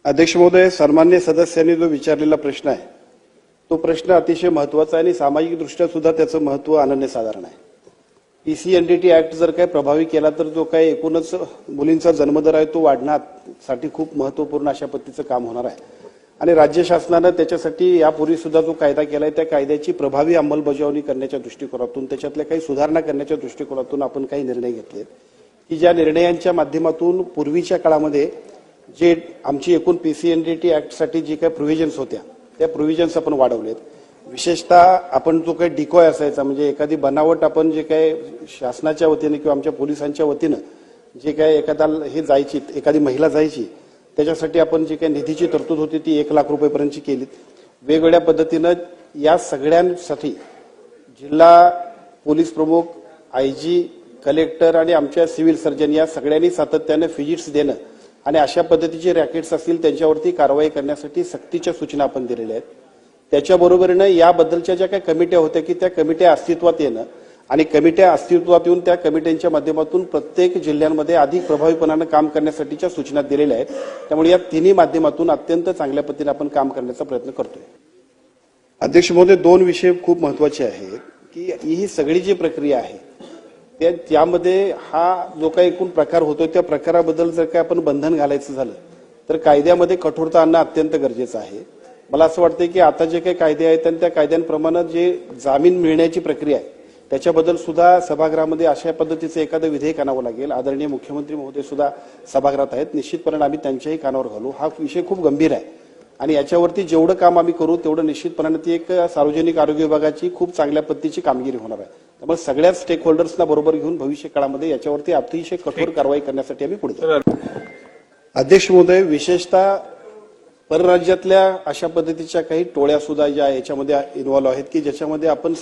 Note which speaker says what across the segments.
Speaker 1: अध्यक्ष महोदय, सन्मान्य सदस्यांनी जो विचारलेला प्रश्न आहे तो प्रश्न अतिशय महत्त्वाचा आहे आणि सामाजिक दृष्ट्या सुद्धा त्याचं महत्त्व अनन्यसाधारण आहे. पीसीएनडीटी ऍक्ट जर काही प्रभावी केला तर जो काही एकूणच मुलींचा जन्मदर आहे तो वाढण्यासाठी खूप महत्त्वपूर्ण अशा पद्धतीचं काम होणार आहे. आणि राज्य शासनानं त्याच्यासाठी यापूर्वी सुद्धा जो कायदा केलाय त्या कायद्याची प्रभावी अंमलबजावणी करण्याच्या दृष्टिकोनातून त्याच्यातल्या काही सुधारणा करण्याच्या दृष्टिकोनातून आपण काही निर्णय घेतलेत की ज्या निर्णयांच्या माध्यमातून पूर्वीच्या काळामध्ये जे आमची एकूण पीसीएनडीटी ऍक्टसाठी जी काही प्रोव्हिजन्स होत्या त्या प्रोव्हिजन्स आपण वाढवलेत. विशेषतः आपण जो काही डिकॉय असायचा म्हणजे एखादी बनावट आपण जे काही शासनाच्या वतीने किंवा आमच्या पोलिसांच्या वतीनं जे काही एखादी महिला जायची त्याच्यासाठी आपण जी काही निधीची तरतूद होती ती 1 लाख रुपयेपर्यंतची केली. वेगवेगळ्या पद्धतीनं या सगळ्यांसाठी जिल्हा पोलीस प्रमुख, आयजी, कलेक्टर आणि आमच्या सिव्हिल सर्जन या सगळ्यांनी सातत्याने व्हिजिट्स देणं आणि अशा पद्धतीचे रॅकेट्स असतील त्यांच्यावरती कारवाई करण्यासाठी सक्तीच्या सूचना आपण दिलेल्या आहेत. त्याच्याबरोबरीनं याबद्दलच्या ज्या काही कमिट्या होत्या की त्या कमिट्या अस्तित्वात येणं आणि कमिट्या अस्तित्वात येऊन त्या कमिट्यांच्या माध्यमातून प्रत्येक जिल्ह्यांमध्ये अधिक प्रभावीपणानं काम करण्यासाठीच्या सूचना दिलेल्या आहेत. त्यामुळे या तिन्ही माध्यमातून अत्यंत चांगल्या पद्धतीने आपण काम करण्याचा प्रयत्न करतोय. अध्यक्ष महोदय, 2 विषय खूप महत्वाचे आहेत की ही सगळी जी प्रक्रिया आहे त्यामध्ये हा जो काही एकूण प्रकार होतोय त्या प्रकाराबद्दल जर काही आपण बंधन घालायचं झालं तर कायद्यामध्ये कठोरता आणणं अत्यंत गरजेचं आहे. मला असं वाटतंय की आता जे काही कायदे आहेत आणि त्या कायद्यांप्रमाणे जे जामीन मिळण्याची प्रक्रिया आहे त्याच्याबद्दल सुद्धा सभागृहामध्ये अशा पद्धतीचं एखादं विधेयक आणावं लागेल. आदरणीय मुख्यमंत्री महोदय सुद्धा सभागृहात आहेत. निश्चितपणे आम्ही त्यांच्याही कानावर घालू. हा विषय खूप गंभीर आहे आणि याच्यावरती जेवढं काम आम्ही करू तेवढं निश्चितपणे ती एक सार्वजनिक आरोग्य विभागाची खूप चांगल्या पद्धतीची कामगिरी होणार आहे. त्यामुळे सगळ्याच स्टेक होल्डर्सना बरोबर घेऊन भविष्य काळामध्ये याच्यावरती अतिशय कठोर कारवाई करण्यासाठी आम्ही पुढे जाऊ. अध्यक्ष महोदय, विशेषतः परराज्यातल्या अशा पद्धतीच्या काही टोळ्या सुद्धा ज्या याच्यामध्ये इन्व्हॉल्व्ह आहेत की ज्याच्यामध्ये आपण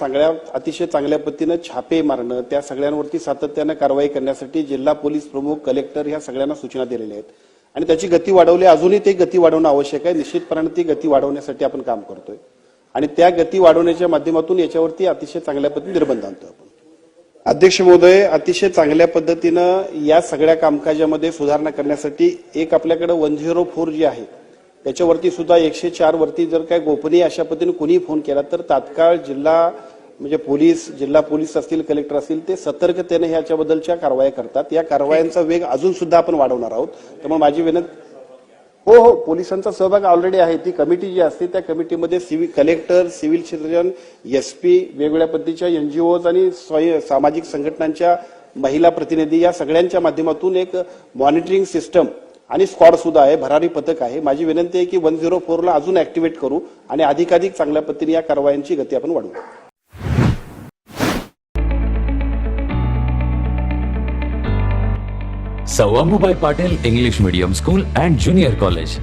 Speaker 1: अतिशय चांगल्या पद्धतीनं छापे मारणं त्या सगळ्यांवरती सातत्यानं कारवाई करण्यासाठी जिल्हा पोलीस प्रमुख, कलेक्टर ह्या सगळ्यांना सूचना दिलेल्या आहेत आणि त्याची गती वाढवली. अजूनही ते गती वाढवणं आवश्यक आहे. निश्चितपणे ती गती वाढवण्यासाठी आपण काम करतोय आणि त्या गती वाढवण्याच्या माध्यमातून याच्यावरती अतिशय चांगल्या पद्धतीने निर्बंध आणतो आपण. अध्यक्ष महोदय, अतिशय चांगल्या पद्धतीनं या सगळ्या कामकाजामध्ये सुधारणा करण्यासाठी एक आपल्याकडे 104 जी आहे त्याच्यावरती सुद्धा 104 वरती जर काय गोपनीय अशा पद्धतीने कोणी फोन केला तर तात्काळ जिल्हा पोलीस असतील, कलेक्टर असतील ते सतर्कतेने ह्याच्याबद्दलच्या कारवाया करतात. या कारवायांचा वेग अजून सुद्धा आपण वाढवणार आहोत. त्यामुळे माझी विनंती हो पोलिसांचा सहभाग ऑलरेडी आहे. ती कमिटी जी असते त्या कमिटीमध्ये कलेक्टर, सिव्हिल सर्जन, एसपी, वेगवेगळ्या पद्धतीच्या एनजीओज आणि सामाजिक संघटनांच्या महिला प्रतिनिधी या सगळ्यांच्या माध्यमातून एक मॉनिटरिंग सिस्टम आणि स्क्वॉड सुद्धा आहे, भरारी पथक आहे. माझी विनंती आहे की 104 ला अजून ऍक्टिव्हेट करू आणि अधिकाधिक चांगल्या पद्धतीने या कारवायांची गती आपण वाढवू.
Speaker 2: Sir Ambubai Patil English Medium School and Junior College.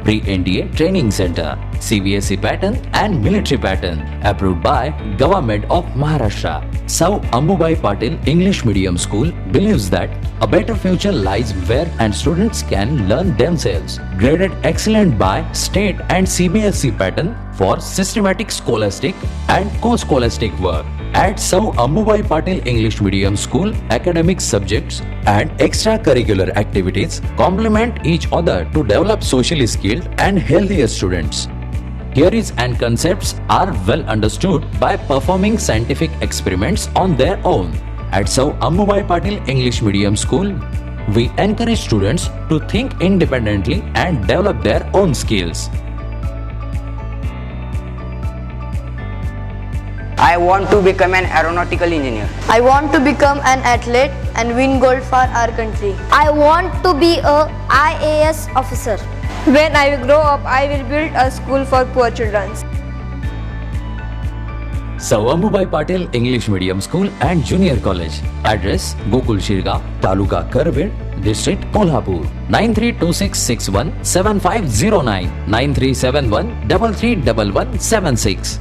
Speaker 2: Pre-NDA Training Center, CBSE pattern and military pattern, approved by Government of Maharashtra. Sir Ambubai Patil English Medium School believes that a better future lies where and students can learn themselves. Graded excellent by state and CBSE pattern for systematic scholastic and co-scholastic work. At Sir Ambubai Patil English Medium School, academic subjects and extracurricular activities complement each other to develop socially skilled and healthier students. Theories and concepts are well understood by performing scientific experiments on their own. At Sir Ambubai Patil English Medium School, we encourage students to think independently and develop their own skills.
Speaker 3: I want to become an aeronautical engineer.
Speaker 4: I want to become an athlete and win gold for our country.
Speaker 5: I want to be a IAS officer.
Speaker 6: When I grow up, I will build a school for poor children.
Speaker 2: Sir Ambubai Patil English Medium School and Junior College. Address: Gokul Shirga, Taluka Karved, District Kolhapur. 9326617509 9371331176.